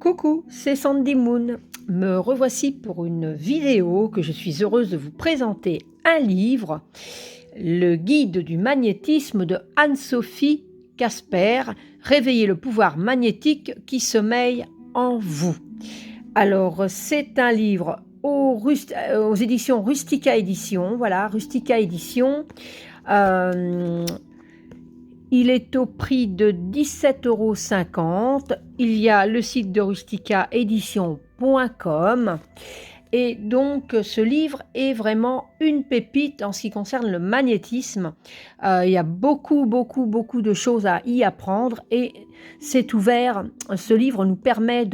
Coucou, c'est Sandy Moon. Me revoici pour une vidéo que je suis heureuse de vous présenter un livre, Le guide du magnétisme de Anne-Sophie Casper, Réveillez le pouvoir magnétique qui sommeille en vous. Alors, c'est un livre aux éditions Rustica Édition. Voilà, Rustica Édition. Il est au prix de 17,50 €. Il y a le site de rusticaédition.com. Et donc, ce livre est vraiment une pépite en ce qui concerne le magnétisme. Il y a beaucoup de choses à y apprendre et c'est ouvert. Ce livre nous permet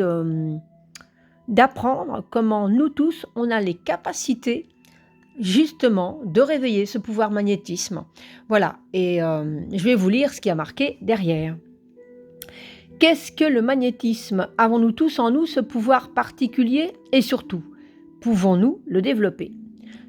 d'apprendre comment nous tous, on a les capacités justement de réveiller ce pouvoir magnétisme. Voilà, et je vais vous lire ce qui a marqué derrière. Qu'est-ce que le magnétisme? Avons-nous tous en nous ce pouvoir particulier? Et surtout, pouvons-nous le développer?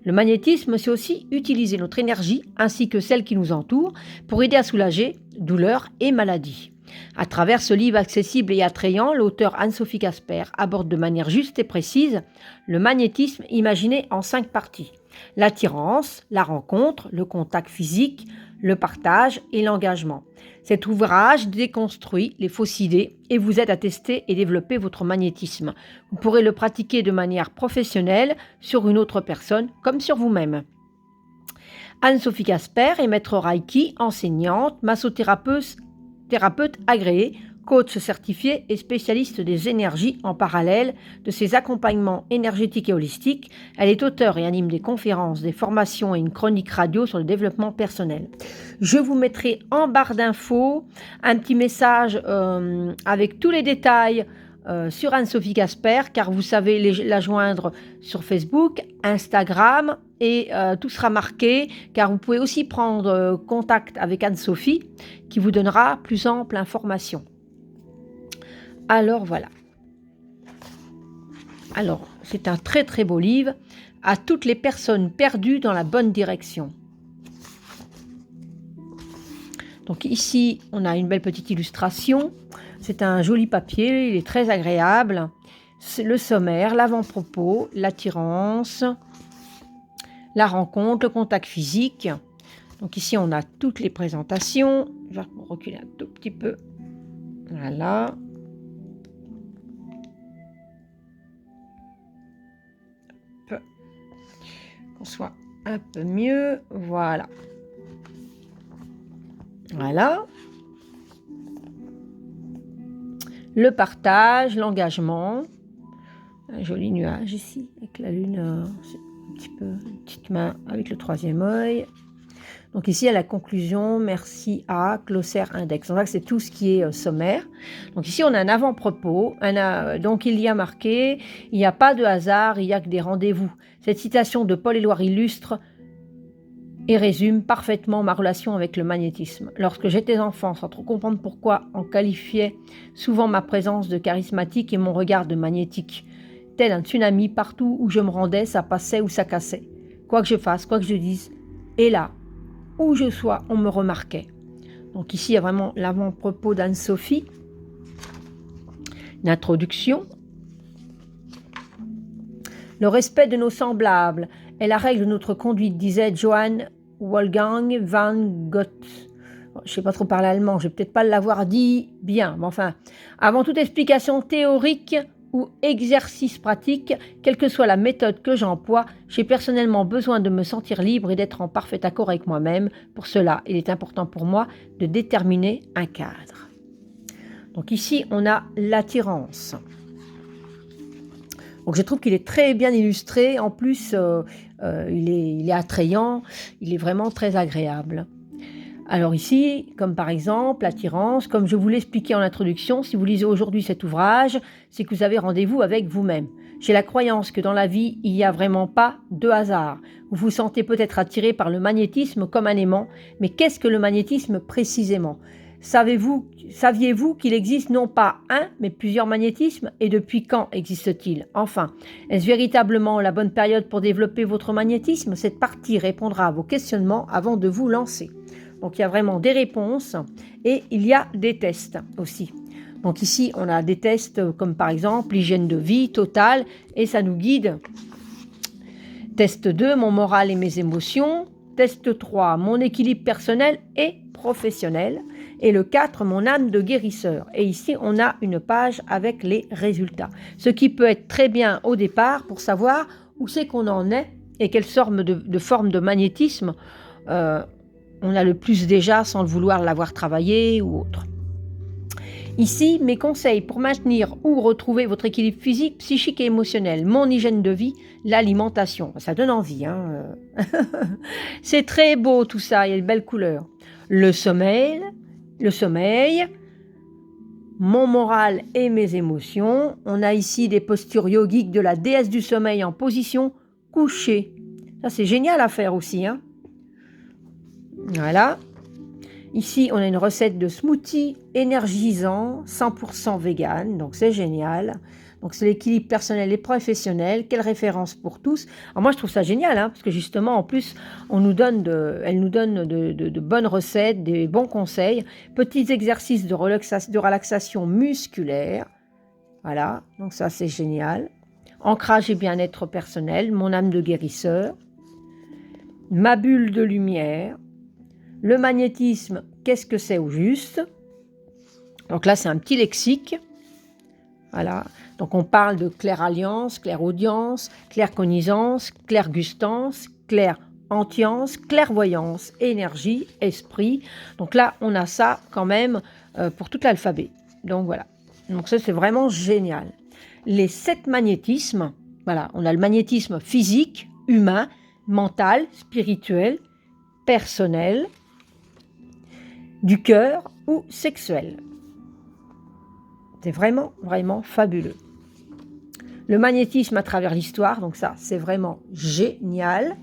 Le magnétisme, c'est aussi utiliser notre énergie ainsi que celle qui nous entoure pour aider à soulager douleurs et maladies. À travers ce livre accessible et attrayant, l'auteur Anne-Sophie Casper aborde de manière juste et précise le magnétisme imaginé en 5 parties. L'attirance, la rencontre, le contact physique, le partage et l'engagement. Cet ouvrage déconstruit les fausses idées et vous aide à tester et développer votre magnétisme. Vous pourrez le pratiquer de manière professionnelle sur une autre personne comme sur vous-même. Anne-Sophie Casper est maître Reiki, enseignante, massothérapeute agréée, coach certifié et spécialiste des énergies en parallèle de ses accompagnements énergétiques et holistiques. Elle est auteure et anime des conférences, des formations et une chronique radio sur le développement personnel. Je vous mettrai en barre d'infos un petit message avec tous les détails sur Anne-Sophie Casper, car vous savez la joindre sur Facebook, Instagram et tout sera marqué, car vous pouvez aussi prendre contact avec Anne-Sophie qui vous donnera plus ample information. Alors voilà. Alors, c'est un très beau livre à toutes les personnes perdues dans la bonne direction. Donc ici, on a une belle petite illustration. C'est un joli papier, il est très agréable. C'est le sommaire, l'avant-propos, l'attirance, la rencontre, le contact physique. Donc ici, on a toutes les présentations. Je vais reculer un tout petit peu. Voilà. Qu'on soit un peu mieux. Voilà. Voilà. Le partage, l'engagement. Un joli nuage ici, avec la lune, un petit peu, une petite main avec le troisième œil. Donc ici, à la conclusion, merci à glossaire index. On voit que c'est tout ce qui est sommaire. Donc ici, on a un avant-propos. Donc il y a marqué, il n'y a pas de hasard, il n'y a que des rendez-vous. Cette citation de Paul-Éluard illustre et résume parfaitement ma relation avec le magnétisme. Lorsque j'étais enfant, sans trop comprendre pourquoi, on qualifiait souvent ma présence de charismatique et mon regard de magnétique. Tel un tsunami, partout où je me rendais, ça passait ou ça cassait. Quoi que je fasse, quoi que je dise, et là, où je sois, on me remarquait. Donc ici, il y a vraiment l'avant-propos d'Anne-Sophie. Une introduction. Le respect de nos semblables est la règle de notre conduite, disait Johann Wolfgang van Goethe. Je ne sais pas trop parler allemand, je ne vais peut-être pas l'avoir dit bien, mais enfin, avant toute explication théorique ou exercice pratique, quelle que soit la méthode que j'emploie, j'ai personnellement besoin de me sentir libre et d'être en parfait accord avec moi-même. Pour cela, il est important pour moi de déterminer un cadre. Donc ici, on a l'attirance. Donc je trouve qu'il est très bien illustré. En plus, il est attrayant, il est vraiment très agréable. Alors ici, comme par exemple l'attirance, comme je vous l'ai expliqué en introduction, si vous lisez aujourd'hui cet ouvrage, c'est que vous avez rendez-vous avec vous-même. J'ai la croyance que dans la vie, il n'y a vraiment pas de hasard. Vous vous sentez peut-être attiré par le magnétisme comme un aimant, mais qu'est-ce que le magnétisme précisément ? Saviez-vous qu'il existe non pas un, mais plusieurs magnétismes? Et depuis quand existe-t-il? Enfin, est-ce véritablement la bonne période pour développer votre magnétisme? Cette partie répondra à vos questionnements avant de vous lancer. Donc il y a vraiment des réponses et il y a des tests aussi. Donc ici, on a des tests comme par exemple l'hygiène de vie totale et ça nous guide. Test 2, mon moral et mes émotions. Test 3, mon équilibre personnel et professionnel. Et le 4, mon âme de guérisseur. Et ici, on a une page avec les résultats. Ce qui peut être très bien au départ pour savoir où c'est qu'on en est et quelle forme de magnétisme on a le plus déjà sans le vouloir l'avoir travaillé ou autre. Ici, mes conseils pour maintenir ou retrouver votre équilibre physique, psychique et émotionnel, mon hygiène de vie, l'alimentation. Ça donne envie, hein. C'est très beau tout ça, il y a de belles couleurs. Le sommeil, mon moral et mes émotions. On a ici des postures yogiques de la déesse du sommeil en position couchée. Ça, c'est génial à faire aussi, hein. Voilà. Ici, on a une recette de smoothie énergisant, 100% vegan, donc c'est génial. Donc c'est l'équilibre personnel et professionnel, quelle référence pour tous. Alors moi, je trouve ça génial, hein, parce que justement, en plus, elle nous donne de bonnes recettes, des bons conseils, petits exercices de relaxation musculaire. Voilà, donc ça, c'est génial. Ancrage et bien-être personnel, mon âme de guérisseur, ma bulle de lumière. Le magnétisme, qu'est-ce que c'est au juste? Donc là, c'est un petit lexique. Voilà. Donc on parle de clairalliance, clairaudience, claircognizance, clairgustance, clairantience, clairvoyance, énergie, esprit. Donc là, on a ça quand même pour tout l'alphabet. Donc voilà. Donc ça, c'est vraiment génial. Les 7 magnétismes, voilà, on a le magnétisme physique, humain, mental, spirituel, personnel, du cœur ou sexuel. C'est vraiment, vraiment fabuleux. Le magnétisme à travers l'histoire, donc ça, c'est vraiment génial.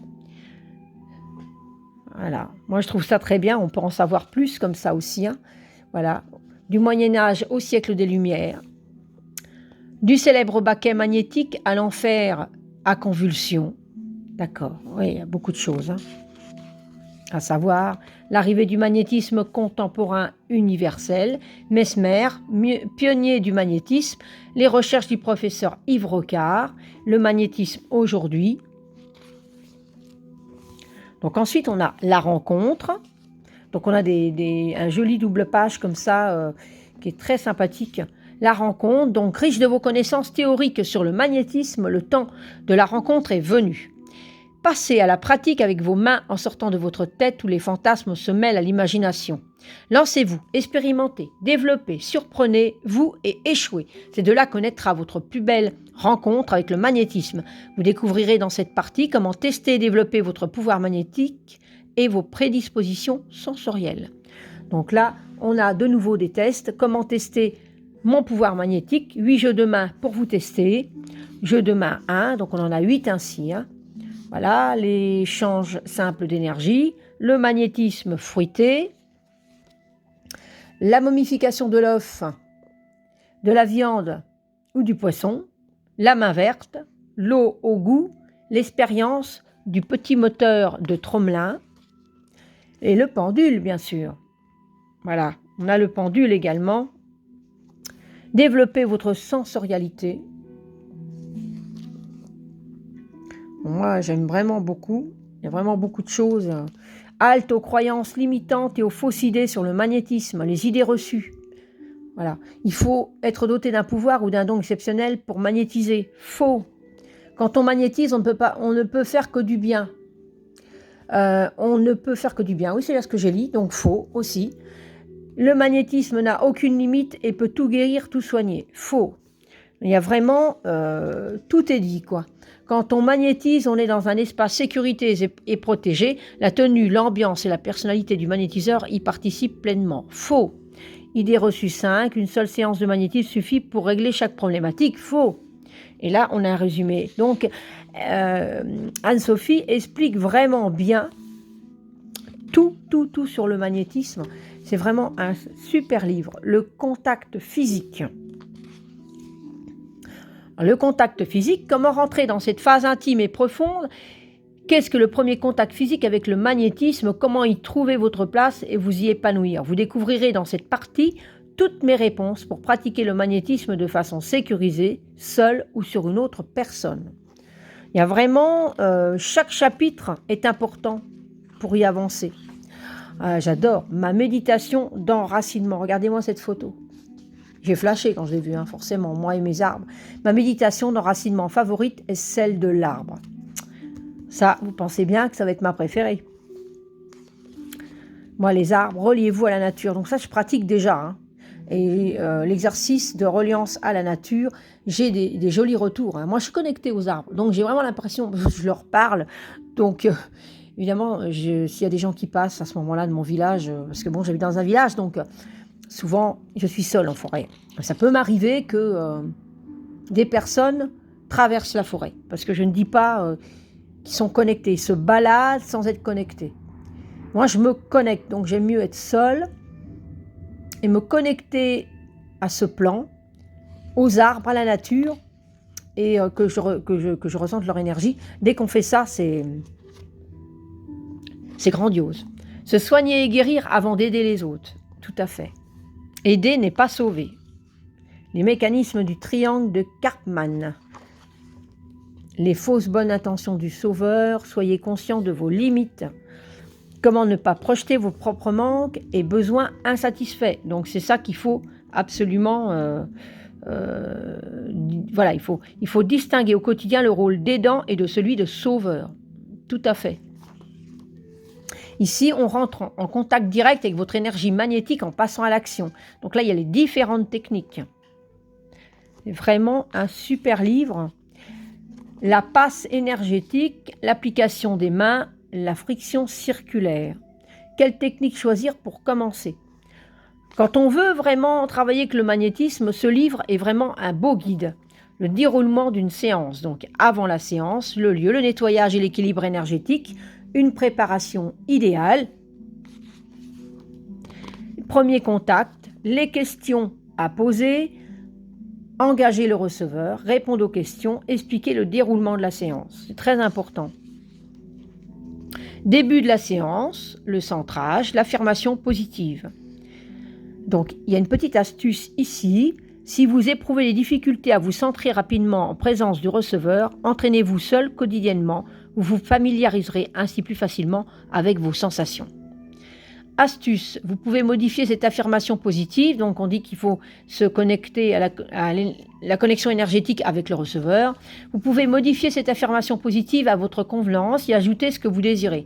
Voilà, moi je trouve ça très bien, on peut en savoir plus comme ça aussi. Hein. Voilà, du Moyen-Âge au siècle des Lumières, du célèbre baquet magnétique à l'enfer à convulsion. D'accord, oui, il y a beaucoup de choses. Hein. À savoir l'arrivée du magnétisme contemporain universel, Mesmer, pionnier du magnétisme, les recherches du professeur Yves Rocard, le magnétisme aujourd'hui. Donc ensuite, on a la rencontre. Donc on a un joli double page comme ça, qui est très sympathique. La rencontre, donc riche de vos connaissances théoriques sur le magnétisme, le temps de la rencontre est venu. Passez à la pratique avec vos mains en sortant de votre tête où les fantasmes se mêlent à l'imagination. Lancez-vous, expérimentez, développez, surprenez-vous et échouez. C'est de là que naîtra votre plus belle rencontre avec le magnétisme. Vous découvrirez dans cette partie comment tester et développer votre pouvoir magnétique et vos prédispositions sensorielles. Donc là, on a de nouveau des tests. Comment tester mon pouvoir magnétique? 8 jeux de main pour vous tester. Jeu de main 1, donc on en a 8 ainsi, hein. Voilà, l'échange simple d'énergie, le magnétisme fruité, la momification de l'œuf, de la viande ou du poisson, la main verte, l'eau au goût, l'expérience du petit moteur de Tromelin et le pendule, bien sûr. Voilà, on a le pendule également. Développez votre sensorialité. Moi, j'aime vraiment beaucoup. Il y a vraiment beaucoup de choses. Halte aux croyances limitantes et aux fausses idées sur le magnétisme, les idées reçues. Voilà. Il faut être doté d'un pouvoir ou d'un don exceptionnel pour magnétiser. Faux. Quand on magnétise, on ne peut faire que du bien. On ne peut faire que du bien. Oui, c'est là ce que j'ai lu, donc faux aussi. Le magnétisme n'a aucune limite et peut tout guérir, tout soigner. Faux. Il y a vraiment... tout est dit, quoi. Quand on magnétise, on est dans un espace sécurité et protégé. La tenue, l'ambiance et la personnalité du magnétiseur y participent pleinement. Faux. Idée reçue 5, une seule séance de magnétisme suffit pour régler chaque problématique. Faux. Et là, on a un résumé. Donc, Anne-Sophie explique vraiment bien tout sur le magnétisme. C'est vraiment un super livre. Le contact physique. Le contact physique, comment rentrer dans cette phase intime et profonde? Qu'est-ce que le premier contact physique avec le magnétisme? Comment y trouver votre place et vous y épanouir? Vous découvrirez dans cette partie toutes mes réponses pour pratiquer le magnétisme de façon sécurisée, seule ou sur une autre personne. Il y a vraiment, chaque chapitre est important pour y avancer. J'adore ma méditation d'enracinement. Regardez-moi cette photo. J'ai flashé quand je l'ai vue, hein, forcément, moi et mes arbres. Ma méditation d'enracinement favorite est celle de l'arbre. Ça, vous pensez bien que ça va être ma préférée. Moi, les arbres, reliez-vous à la nature. Donc ça, je pratique déjà. Hein. Et l'exercice de reliance à la nature, j'ai des jolis retours. Hein. Moi, je suis connectée aux arbres. Donc, j'ai vraiment l'impression, je leur parle. Donc, évidemment, s'il y a des gens qui passent à ce moment-là de mon village, parce que bon, j'habite dans un village, donc souvent, je suis seule en forêt. Ça peut m'arriver que des personnes traversent la forêt. Parce que je ne dis pas qu'ils sont connectés. Ils se baladent sans être connectés. Moi, je me connecte, donc j'aime mieux être seule et me connecter à ce plan, aux arbres, à la nature, et que je ressente leur énergie. Dès qu'on fait ça, c'est grandiose. Se soigner et guérir avant d'aider les autres, tout à fait. Aider n'est pas sauver. Les mécanismes du triangle de Karpman. Les fausses bonnes intentions du sauveur, soyez conscient de vos limites. Comment ne pas projeter vos propres manques et besoins insatisfaits. Donc c'est ça qu'il faut absolument... voilà, il faut distinguer au quotidien le rôle d'aidant et de celui de sauveur. Tout à fait. Ici, on rentre en contact direct avec votre énergie magnétique en passant à l'action. Donc là, il y a les différentes techniques. C'est vraiment un super livre. La passe énergétique, l'application des mains, la friction circulaire. Quelle technique choisir pour commencer? Quand on veut vraiment travailler avec le magnétisme, ce livre est vraiment un beau guide. Le déroulement d'une séance, donc avant la séance, le lieu, le nettoyage et l'équilibre énergétique, une préparation idéale, premier contact, les questions à poser, engager le receveur, répondre aux questions, expliquer le déroulement de la séance. C'est très important. Début de la séance, le centrage, l'affirmation positive. Donc, il y a une petite astuce ici. Si vous éprouvez des difficultés à vous centrer rapidement en présence du receveur, entraînez-vous seul quotidiennement. Vous vous familiariserez ainsi plus facilement avec vos sensations. Astuce, vous pouvez modifier cette affirmation positive. Donc, on dit qu'il faut se connecter à la connexion énergétique avec le receveur. Vous pouvez modifier cette affirmation positive à votre convenance et ajouter ce que vous désirez.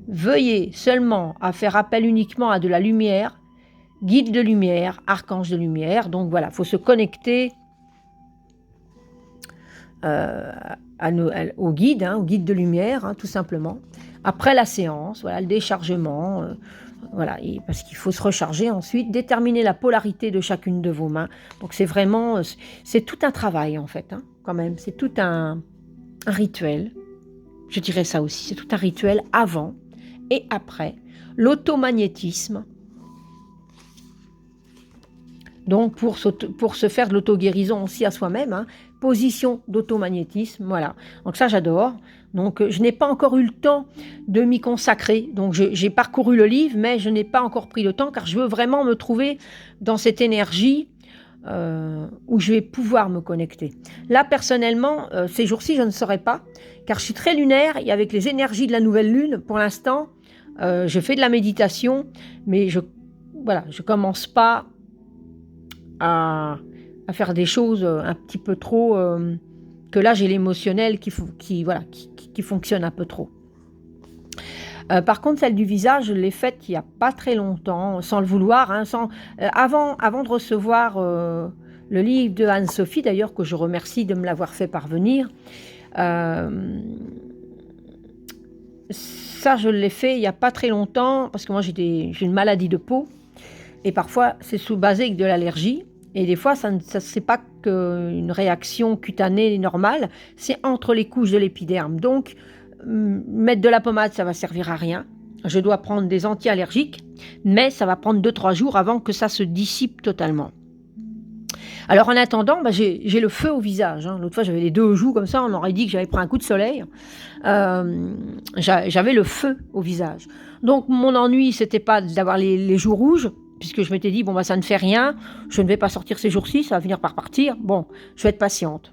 Veuillez seulement à faire appel uniquement à de la lumière, guide de lumière, archange de lumière. Donc voilà, il faut se connecter au guide, au guide de lumière, tout simplement. Après la séance, voilà, le déchargement, voilà, parce qu'il faut se recharger ensuite, déterminer la polarité de chacune de vos mains. Donc c'est vraiment, c'est tout un travail en fait, quand même. C'est tout un rituel, je dirais ça aussi, c'est tout un rituel avant et après. L'automagnétisme, donc pour se faire de l'auto-guérison aussi à soi-même, position d'automagnétisme, voilà. Donc ça j'adore. Donc je n'ai pas encore eu le temps de m'y consacrer. Donc j'ai parcouru le livre, mais je n'ai pas encore pris le temps car je veux vraiment me trouver dans cette énergie où je vais pouvoir me connecter. Là personnellement, ces jours-ci je ne saurais pas car je suis très lunaire et avec les énergies de la nouvelle lune, pour l'instant, je fais de la méditation, mais je commence pas à faire des choses un petit peu trop... que là, j'ai l'émotionnel qui fonctionne un peu trop. Par contre, celle du visage, je l'ai faite il n'y a pas très longtemps, sans le vouloir. Avant de recevoir le livre de Anne-Sophie, d'ailleurs, que je remercie de me l'avoir fait parvenir. Ça, je l'ai fait il n'y a pas très longtemps, parce que moi, j'ai une maladie de peau. Et parfois, c'est basé avec de l'allergie. Et des fois, ça c'est pas qu'une réaction cutanée normale, c'est entre les couches de l'épiderme. Donc, mettre de la pommade, ça va servir à rien. Je dois prendre des anti-allergiques, mais ça va prendre 2-3 jours avant que ça se dissipe totalement. Alors, en attendant, j'ai le feu au visage. L'autre fois, j'avais les 2 joues comme ça, on aurait dit que j'avais pris un coup de soleil. J'avais le feu au visage. Donc, mon ennui, c'était pas d'avoir les joues rouges, puisque je m'étais dit, bon, bah, ça ne fait rien, je ne vais pas sortir ces jours-ci, ça va finir par partir, bon, je vais être patiente.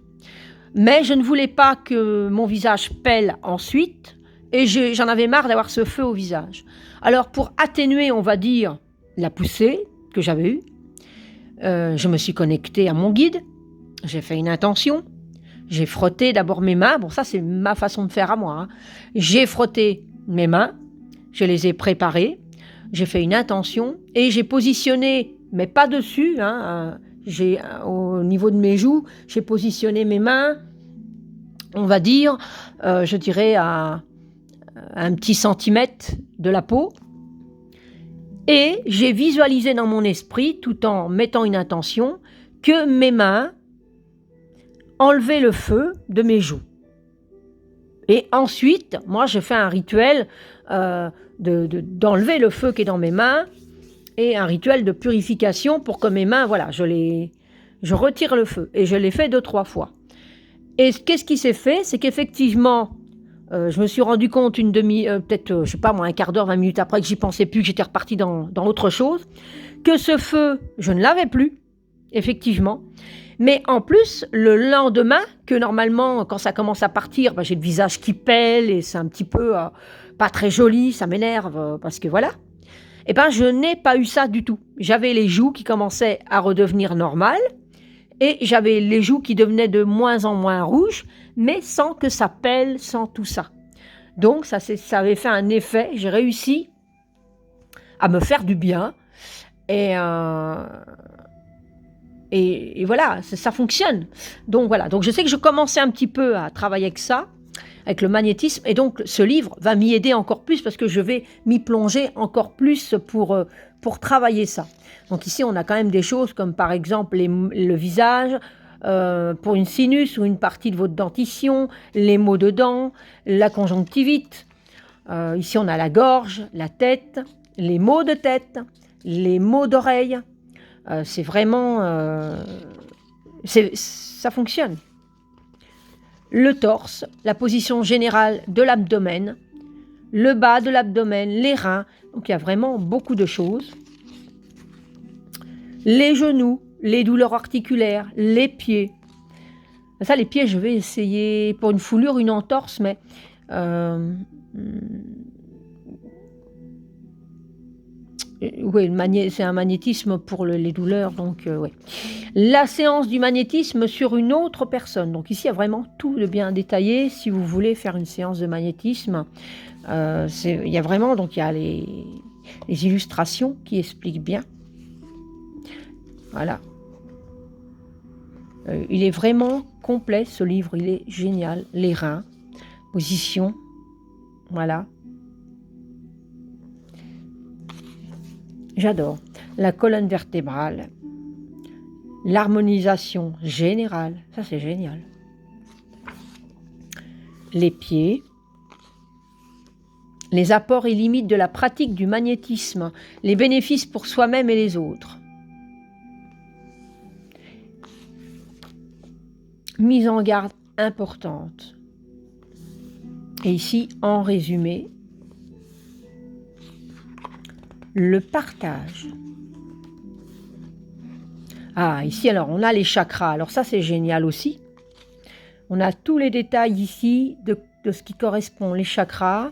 Mais je ne voulais pas que mon visage pèle ensuite, et j'en avais marre d'avoir ce feu au visage. Alors, pour atténuer, on va dire, la poussée que j'avais eue, je me suis connectée à mon guide, j'ai fait une intention, j'ai frotté d'abord mes mains, bon, ça c'est ma façon de faire à moi, hein. J'ai frotté mes mains, je les ai préparées, j'ai fait une intention et j'ai positionné, mais pas dessus, hein, au niveau de mes joues, j'ai positionné mes mains, on va dire, je dirais à un petit centimètre de la peau, et j'ai visualisé dans mon esprit, tout en mettant une intention, que mes mains enlevaient le feu de mes joues. Et ensuite, moi, je fais un rituel d'enlever le feu qui est dans mes mains et un rituel de purification pour que mes mains, voilà, je retire le feu. Et je l'ai fait 2-3 fois. Et qu'est-ce qui s'est fait? C'est qu'effectivement, je me suis rendu compte peut-être, je sais pas moi, un quart d'heure, 20 minutes après que j'y pensais plus, que j'étais repartie dans autre chose, que ce feu, je ne l'avais plus, effectivement. Mais en plus, le lendemain, que normalement, quand ça commence à partir, bah, j'ai le visage qui pèle et c'est un petit peu pas très joli, ça m'énerve parce que voilà. Eh ben, je n'ai pas eu ça du tout. J'avais les joues qui commençaient à redevenir normales et j'avais les joues qui devenaient de moins en moins rouges, mais sans que ça pèle, sans tout ça. Donc, ça avait fait un effet. J'ai réussi à me faire du bien et voilà, ça fonctionne. Donc voilà, donc je sais que je commençais un petit peu à travailler avec ça, avec le magnétisme, et donc ce livre va m'y aider encore plus parce que je vais m'y plonger encore plus pour travailler ça. Donc ici, on a quand même des choses comme par exemple le visage, pour une sinus ou une partie de votre dentition, les maux de dents, la conjonctivite. Ici, on a la gorge, la tête, les maux de tête, les maux d'oreille. C'est vraiment... ça fonctionne. Le torse, la position générale de l'abdomen, le bas de l'abdomen, les reins. Donc il y a vraiment beaucoup de choses. Les genoux, les douleurs articulaires, les pieds. Ça, les pieds, je vais essayer pour une foulure, une entorse, mais... oui, c'est un magnétisme pour les douleurs, donc oui. La séance du magnétisme sur une autre personne. Donc ici, il y a vraiment tout de bien détaillé. Si vous voulez faire une séance de magnétisme, il y a vraiment, donc il y a les illustrations qui expliquent bien. Voilà. Il est vraiment complet, ce livre, il est génial. Les reins, position, voilà. J'adore. La colonne vertébrale, l'harmonisation générale, ça c'est génial. Les pieds, les apports et limites de la pratique du magnétisme, les bénéfices pour soi-même et les autres. Mise en garde importante. Et ici, en résumé, le partage. Ah, ici, alors, on a les chakras. Alors ça, c'est génial aussi. On a tous les détails ici de ce qui correspond. Les chakras.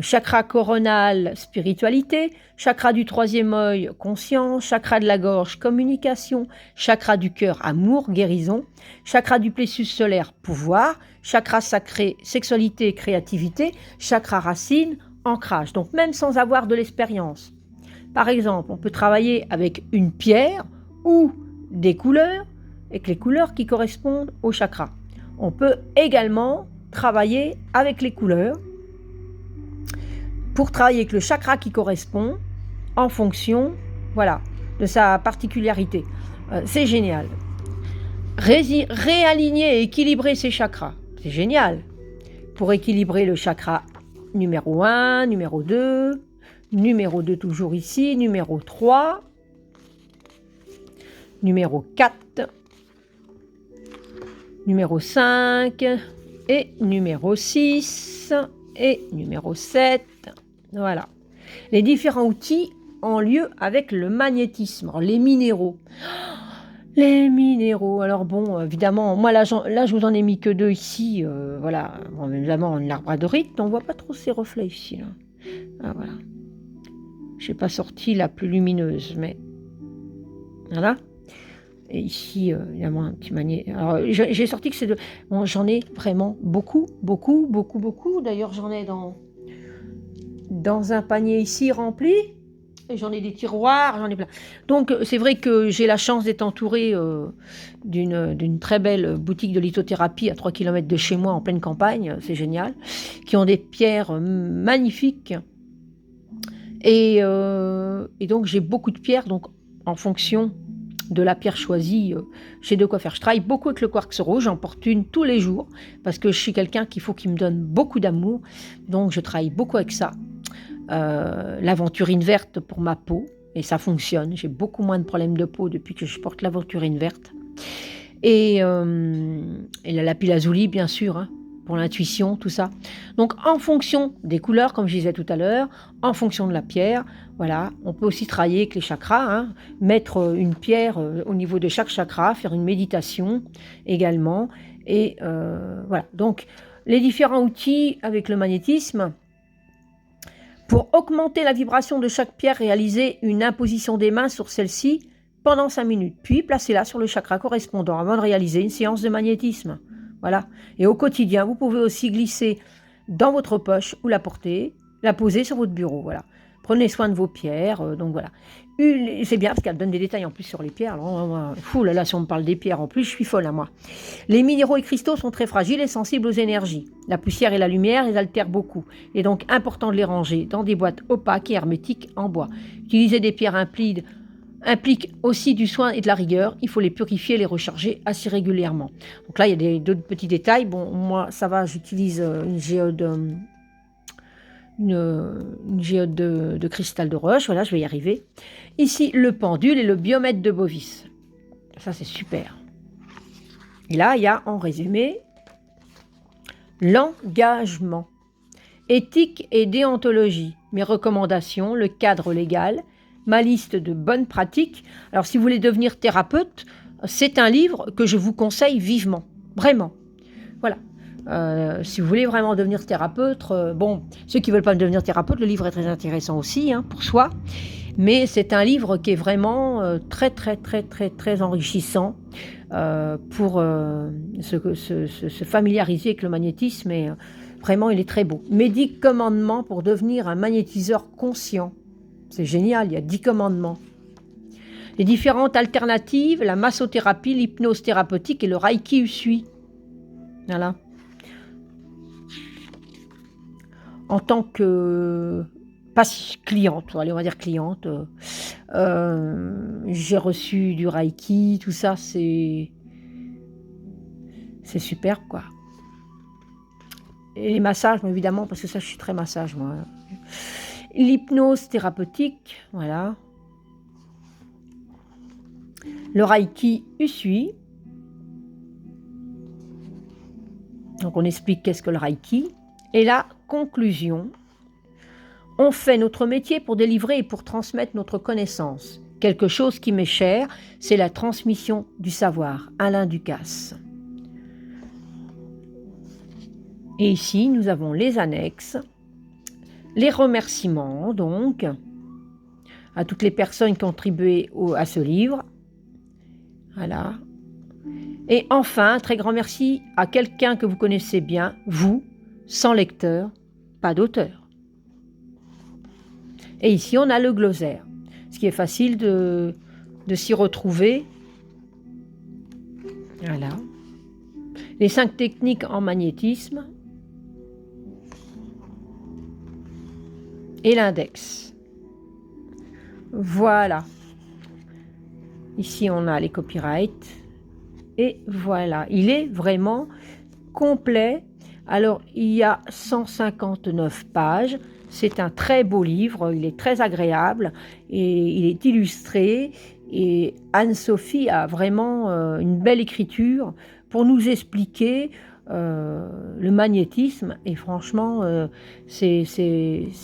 Chakra coronal, spiritualité. Chakra du troisième œil, conscience. Chakra de la gorge, communication. Chakra du cœur, amour, guérison. Chakra du plexus solaire, pouvoir. Chakra sacré, sexualité, créativité. Chakra racine, ancrage. Donc même sans avoir de l'expérience. Par exemple, on peut travailler avec une pierre ou des couleurs, avec les couleurs qui correspondent au chakra. On peut également travailler avec les couleurs pour travailler avec le chakra qui correspond en fonction, voilà, de sa particularité. C'est génial. Réaligner et équilibrer ses chakras, c'est génial. Pour équilibrer le chakra numéro 1, numéro 2, numéro 2 toujours ici, numéro 3, numéro 4, numéro 5 et numéro 6 et numéro 7. Voilà. Les différents outils en lieu avec le magnétisme. Alors, les minéraux. Les minéraux, alors bon, évidemment, moi là, je vous en ai mis que 2 ici, voilà. Bon, évidemment, l'arbre adorite, on voit pas trop ces reflets ici, là. Ah, voilà. Je n'ai pas sorti la plus lumineuse, mais voilà. Et ici, évidemment, un petit magnet. Alors, j'ai sorti que c'est de... Bon, j'en ai vraiment beaucoup, beaucoup, beaucoup, beaucoup. D'ailleurs, j'en ai dans un panier ici rempli. Et j'en ai des tiroirs, j'en ai plein. Donc, c'est vrai que j'ai la chance d'être entourée d'une très belle boutique de lithothérapie à 3 km de chez moi, en pleine campagne. C'est génial. Qui ont des pierres magnifiques. Et donc, j'ai beaucoup de pierres. Donc, en fonction de la pierre choisie, j'ai de quoi faire. Je travaille beaucoup avec le quartz rouge, j'en porte une tous les jours, parce que je suis quelqu'un qu'il faut qu'il me donne beaucoup d'amour. Donc, je travaille beaucoup avec ça. L'aventurine verte pour ma peau, et ça fonctionne. J'ai beaucoup moins de problèmes de peau depuis que je porte l'aventurine verte. Et la lapis-lazuli, bien sûr, hein, pour l'intuition, tout ça. Donc, en fonction des couleurs, comme je disais tout à l'heure, en fonction de la pierre, voilà. On peut aussi travailler avec les chakras, hein, mettre une pierre au niveau de chaque chakra, faire une méditation également. Et voilà. Donc, les différents outils avec le magnétisme. Pour augmenter la vibration de chaque pierre, réalisez une imposition des mains sur celle-ci pendant 5 minutes, puis placez-la sur le chakra correspondant avant de réaliser une séance de magnétisme. Voilà. Et au quotidien, vous pouvez aussi glisser dans votre poche ou la porter, la poser sur votre bureau. Voilà. Prenez soin de vos pierres. Donc voilà. C'est bien parce qu'elle donne des détails en plus sur les pierres. Alors, fou là là, si on me parle des pierres en plus, je suis folle à moi. Les minéraux et cristaux sont très fragiles et sensibles aux énergies. La poussière et la lumière les altèrent beaucoup. Il est donc important de les ranger dans des boîtes opaques et hermétiques en bois. Utiliser des pierres implique aussi du soin et de la rigueur. Il faut les purifier et les recharger assez régulièrement. Donc là, il y a d'autres petits détails. Bon, moi, ça va, j'utilise une géode de cristal de roche. Voilà, je vais y arriver. Ici, le pendule et le biomètre de Bovis. Ça, c'est super. Et là, il y a, en résumé, l'engagement. Éthique et déontologie. Mes recommandations, le cadre légal, ma liste de bonnes pratiques. Alors, si vous voulez devenir thérapeute, c'est un livre que je vous conseille vivement. Vraiment. Voilà. Si vous voulez vraiment devenir thérapeute, bon, ceux qui ne veulent pas devenir thérapeute, le livre est très intéressant aussi, hein, pour soi. Mais c'est un livre qui est vraiment très, très, très, très, très enrichissant pour se familiariser avec le magnétisme. Et vraiment, il est très beau. Mes 10 commandements pour devenir un magnétiseur conscient. C'est génial, il y a 10 commandements. Les différentes alternatives, la massothérapie, l'hypnose thérapeutique et le reiki usui. Voilà. En tant que pas cliente, allez, on va dire cliente, j'ai reçu du reiki, tout ça, c'est superbe, quoi. Et les massages, évidemment, parce que ça, je suis très massage, moi. L'hypnose thérapeutique, voilà. Le reiki usui. Donc, on explique qu'est-ce que le reiki. Et la conclusion, on fait notre métier pour délivrer et pour transmettre notre connaissance. Quelque chose qui m'est cher, c'est la transmission du savoir. Alain Ducasse. Et ici, nous avons les annexes, les remerciements, donc, à toutes les personnes qui ont contribué à ce livre. Voilà. Et enfin, un très grand merci à quelqu'un que vous connaissez bien, vous, sans lecteur, pas d'auteur. Et ici, on a le glossaire, ce qui est facile de s'y retrouver. Voilà. Les 5 techniques en magnétisme. Et l'index. Voilà. Ici, on a les copyrights. Et voilà. Il est vraiment complet. Alors, il y a 159 pages. C'est un très beau livre. Il est très agréable. Et il est illustré. Et Anne-Sophie a vraiment une belle écriture pour nous expliquer le magnétisme. Et franchement, c'est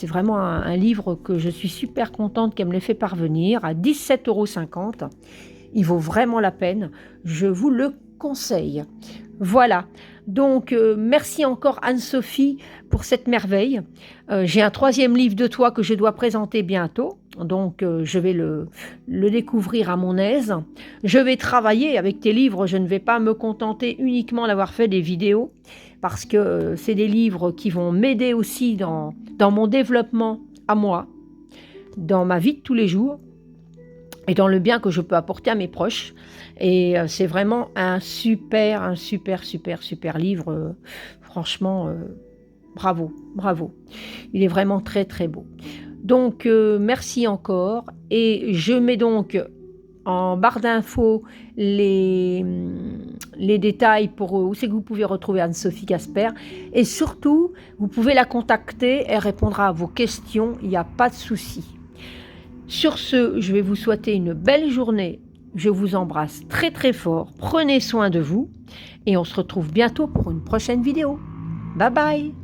vraiment un livre que je suis super contente qu'elle me l'ait fait parvenir à 17,50 €. Il vaut vraiment la peine, je vous le conseille. Voilà, donc merci encore Anne-Sophie pour cette merveille. J'ai un 3e livre de toi que je dois présenter bientôt, donc je vais le découvrir à mon aise. Je vais travailler avec tes livres, je ne vais pas me contenter uniquement d'avoir fait des vidéos, parce que c'est des livres qui vont m'aider aussi dans mon développement à moi, dans ma vie de tous les jours, et dans le bien que je peux apporter à mes proches. Et c'est vraiment un super livre. Franchement, bravo, bravo. Il est vraiment très très beau. Donc, merci encore. Et je mets donc en barre d'infos les détails pour où c'est que vous pouvez retrouver Anne-Sophie Casper. Et surtout, vous pouvez la contacter, elle répondra à vos questions, il n'y a pas de souci. Sur ce, je vais vous souhaiter une belle journée. Je vous embrasse très très fort. Prenez soin de vous et on se retrouve bientôt pour une prochaine vidéo. Bye bye!